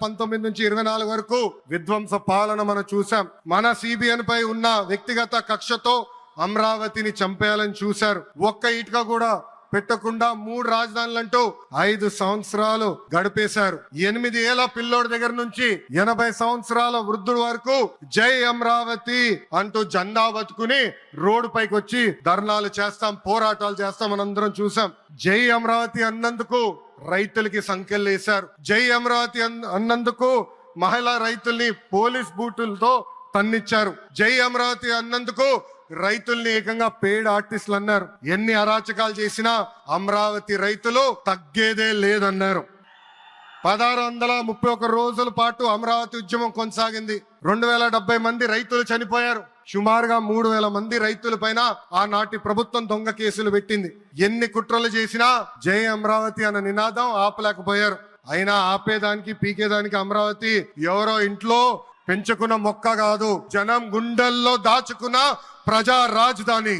2019 నుంచి 24 వరకు విధ్వంస పాలన మనం చూసాం. మన సిబిఎన్ పై ఉన్న వ్యక్తిగత కక్షతో అమరావతిని చంపేయాలని చూశారు. ఒక్క ఇటుక కూడా పెట్టకుండా 3 రాజధానులంటూ 5 సంవత్సరాలు గడిపేశారు. 8 ఏళ్ల పిల్లోడి దగ్గర నుంచి 80 సంవత్సరాల వృద్ధుడు వరకు జై అమరావతి అంటూ జెండా బతుకుని రోడ్డు పైకి వచ్చి ధర్నాలు చేస్తాం, పోరాటాలు చేస్తాం మనందరం చూసాం. జై అమరావతి అన్నందుకు రైతులకి సంఖ్యలు వేశారు. జై అమరావతి అన్నందుకు మహిళా రైతుల్ని పోలీస్ బూటులతో తన్నిచ్చారు. జై అమరావతి అన్నందుకు రైతుల్ని ఏకంగా పేడ్ ఆర్టిస్టులు అన్నారు. ఎన్ని అరాచకాలు చేసినా అమరావతి రైతులు తగ్గేదే లేదన్నారు. 1631 రోజుల పాటు అమరావతి ఉద్యమం కొనసాగింది. 2070 మంది రైతులు చనిపోయారు. సుమారుగా 3000 మంది రైతుల పైన ఆనాటి ప్రభుత్వం దొంగ కేసులు పెట్టింది. ఎన్ని కుట్రలు చేసినా జై అమరావతి అన్న నినాదం ఆపలేకపోయారు. అయినా ఆపేదానికి పీకేదానికి అమరావతి ఎవరో ఇంట్లో పెంచుకున్న మొక్క కాదు, జనం గుండెల్లో దాచుకున్న ప్రజా రాజధాని.